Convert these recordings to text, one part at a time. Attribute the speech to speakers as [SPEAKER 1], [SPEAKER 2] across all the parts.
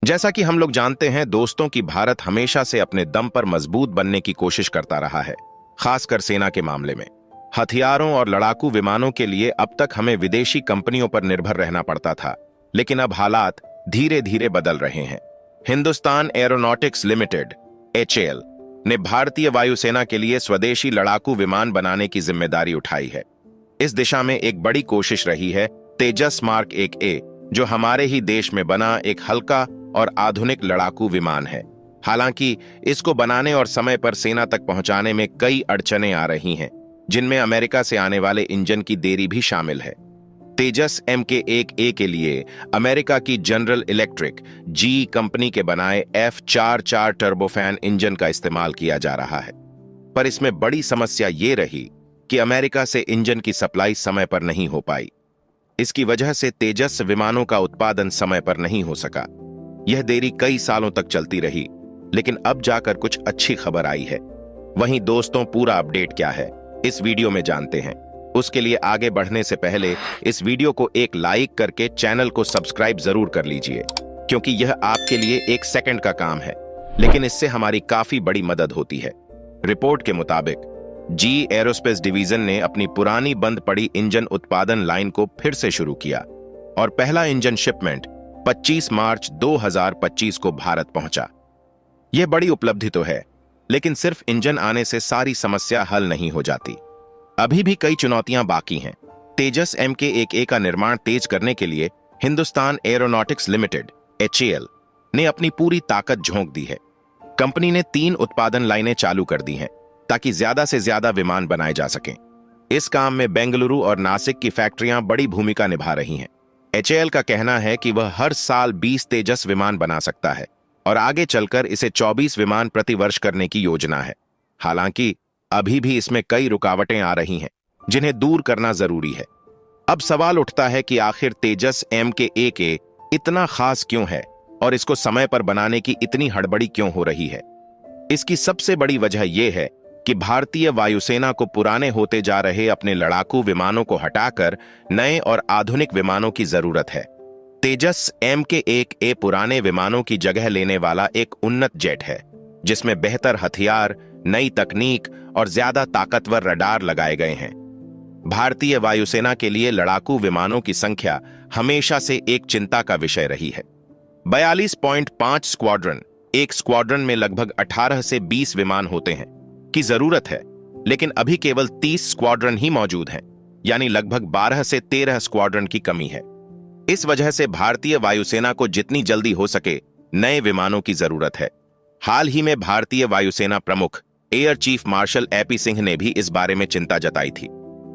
[SPEAKER 1] जैसा कि हम लोग जानते हैं दोस्तों कि भारत हमेशा से अपने दम पर मजबूत बनने की कोशिश करता रहा है, खासकर सेना के मामले में। हथियारों और लड़ाकू विमानों के लिए अब तक हमें विदेशी कंपनियों पर निर्भर रहना पड़ता था, लेकिन अब हालात धीरे धीरे बदल रहे हैं। हिंदुस्तान एरोनॉटिक्स लिमिटेड (HAL) ने भारतीय वायुसेना के लिए स्वदेशी लड़ाकू विमान बनाने की जिम्मेदारी उठाई है। इस दिशा में एक बड़ी कोशिश रही है तेजस मार्क 1A, जो हमारे ही देश में बना एक हल्का और आधुनिक लड़ाकू विमान है। हालांकि इसको बनाने और समय पर सेना तक पहुंचाने में कई अड़चनें आ रही हैं, जिनमें अमेरिका से आने वाले इंजन की देरी भी शामिल है। तेजस Mk1A के लिए अमेरिका की जनरल इलेक्ट्रिक GE कंपनी के बनाए F44 टर्बोफैन इंजन का इस्तेमाल किया जा रहा है, पर इसमें बड़ी समस्या ये रही कि अमेरिका से इंजन की सप्लाई समय पर नहीं हो पाई। इसकी वजह से तेजस विमानों का उत्पादन समय पर नहीं हो सका। यह देरी कई सालों तक चलती रही, लेकिन अब जाकर कुछ अच्छी खबर आई है। वहीं दोस्तों, पूरा अपडेट क्या है इस वीडियो में जानते हैं। उसके लिए आगे बढ़ने से पहले इस वीडियो को एक लाइक करके चैनल को सब्सक्राइब जरूर कर लीजिए, क्योंकि यह आपके लिए 1 सेकंड का काम है, लेकिन इससे हमारी काफी बड़ी मदद होती है। रिपोर्ट के मुताबिक GE एरोस्पेस डिवीजन ने अपनी पुरानी बंद पड़ी इंजन उत्पादन लाइन को फिर से शुरू किया और पहला इंजन शिपमेंट 25 मार्च 2025 को भारत पहुंचा। यह बड़ी उपलब्धि तो है, लेकिन सिर्फ इंजन आने से सारी समस्या हल नहीं हो जाती। अभी भी कई चुनौतियां बाकी हैं। तेजस Mk1A का निर्माण तेज करने के लिए हिंदुस्तान एरोनॉटिक्स लिमिटेड (HAL) ने अपनी पूरी ताकत झोंक दी है। कंपनी ने 3 उत्पादन लाइनें चालू कर दी हैं ताकि ज्यादा से ज्यादा विमान बनाए जा सकें। इस काम में बेंगलुरु और नासिक की फैक्ट्रियां बड़ी भूमिका निभा रही हैं। HAL का कहना है कि वह हर साल 20 तेजस विमान बना सकता है और आगे चलकर इसे 24 विमान प्रति वर्ष करने की योजना है। हालांकि अभी भी इसमें कई रुकावटें आ रही हैं, जिन्हें दूर करना जरूरी है। अब सवाल उठता है कि आखिर तेजस Mk1A इतना खास क्यों है और इसको समय पर बनाने की इतनी हड़बड़ी क्यों हो रही है। इसकी सबसे बड़ी वजह यह है कि भारतीय वायुसेना को पुराने होते जा रहे अपने लड़ाकू विमानों को हटाकर नए और आधुनिक विमानों की जरूरत है। तेजस Mk1A पुराने विमानों की जगह लेने वाला एक उन्नत जेट है, जिसमें बेहतर हथियार, नई तकनीक और ज्यादा ताकतवर रडार लगाए गए हैं। भारतीय वायुसेना के लिए लड़ाकू विमानों की संख्या हमेशा से एक चिंता का विषय रही है। 42.5 स्क्वाड्रन, एक स्क्वाड्रन में लगभग 18 से 20 विमान होते हैं की जरूरत है, लेकिन अभी केवल 30 स्क्वाड्रन ही मौजूद हैं, यानी लगभग 12 से 13 स्क्वाड्रन की कमी है। इस वजह से भारतीय वायुसेना को जितनी जल्दी हो सके नए विमानों की जरूरत है। हाल ही में भारतीय वायुसेना प्रमुख air chief marshal AP Singh ने भी इस बारे में चिंता जताई थी।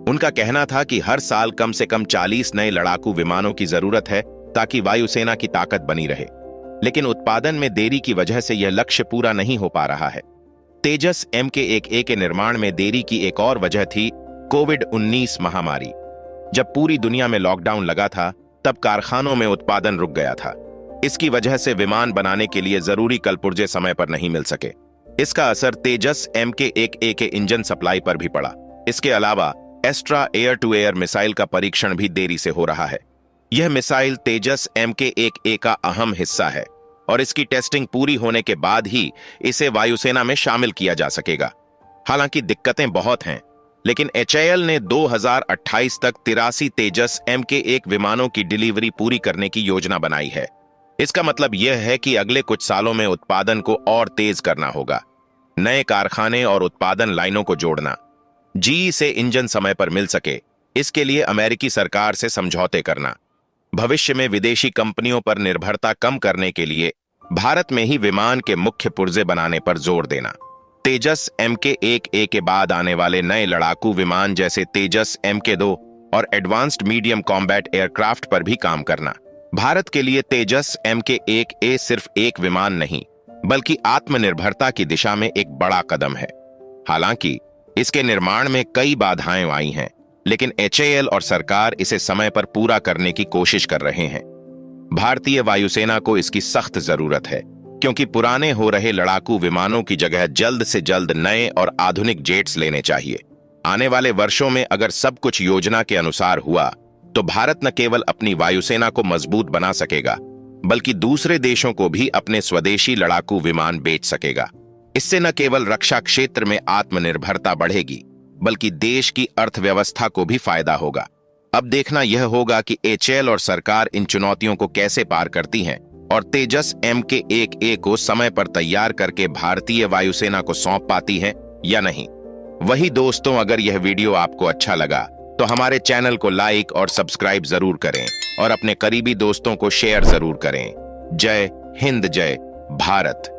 [SPEAKER 1] उनका कहना था कि हर साल कम से कम 40 नए लड़ाकू विमानों की जरूरत है ताकि वायुसेना की ताकत बनी रहे, लेकिन उत्पादन में देरी की वजह से यह लक्ष्य पूरा नहीं हो पा रहा है। तेजस Mk1A के निर्माण में देरी की एक और वजह थी कोविड-19 महामारी। जब पूरी दुनिया में लॉकडाउन लगा था, तब कारखानों में उत्पादन रुक गया था। इसकी वजह से विमान बनाने के लिए जरूरी कलपुर्जे समय पर नहीं मिल सके। इसका असर तेजस Mk1A के इंजन सप्लाई पर भी पड़ा। इसके अलावा Astra air to air missile का परीक्षण भी देरी से हो रहा है। यह मिसाइल तेजस Mk1A का अहम हिस्सा है और इसकी टेस्टिंग पूरी होने के बाद ही इसे वायुसेना में शामिल किया जा सकेगा। हालांकि दिक्कतें बहुत हैं, लेकिन HAL ने 2028 तक 83 तेजस Mk1 विमानों की डिलीवरी पूरी करने की योजना बनाई है। इसका मतलब यह है कि अगले कुछ सालों में उत्पादन को और तेज करना होगा। नए कारखाने और उत्पादन लाइनों को जोड़ना, GE से इंजन समय पर मिल सके, इसके लिए अमेरिकी सरकार से समझौते करना, भविष्य में विदेशी कंपनियों पर निर्भरता कम करने के लिए भारत में ही विमान के मुख्य पुर्जे बनाने पर जोर देना, तेजस Mk1A के बाद आने वाले नए लड़ाकू विमान जैसे तेजस Mk2 और एडवांस्ड मीडियम कॉम्बैट एयरक्राफ्ट पर भी काम करना। भारत के लिए तेजस Mk1A सिर्फ एक विमान नहीं, बल्कि आत्मनिर्भरता की दिशा में एक बड़ा कदम है। हालांकि इसके निर्माण में कई बाधाएं आई हैं, लेकिन HAL और सरकार इसे समय पर पूरा करने की कोशिश कर रहे हैं। भारतीय वायुसेना को इसकी सख्त जरूरत है, क्योंकि पुराने हो रहे लड़ाकू विमानों की जगह जल्द से जल्द नए और आधुनिक जेट्स लेने चाहिए। आने वाले वर्षों में अगर सब कुछ योजना के अनुसार हुआ, तो भारत न केवल अपनी वायुसेना को मजबूत बना सकेगा, बल्कि दूसरे देशों को भी अपने स्वदेशी लड़ाकू विमान बेच सकेगा। इससे न केवल रक्षा क्षेत्र में आत्मनिर्भरता बढ़ेगी, बल्कि देश की अर्थव्यवस्था को भी फायदा होगा। अब देखना यह होगा कि एचएएल और सरकार इन चुनौतियों को कैसे पार करती हैं और तेजस MK-1A को समय पर तैयार करके भारतीय वायुसेना को सौंप पाती है या नहीं। वही दोस्तों, अगर यह वीडियो आपको अच्छा लगा तो हमारे चैनल को लाइक और सब्सक्राइब जरूर करें और अपने करीबी दोस्तों को शेयर जरूर करें। जय हिंद, जय भारत।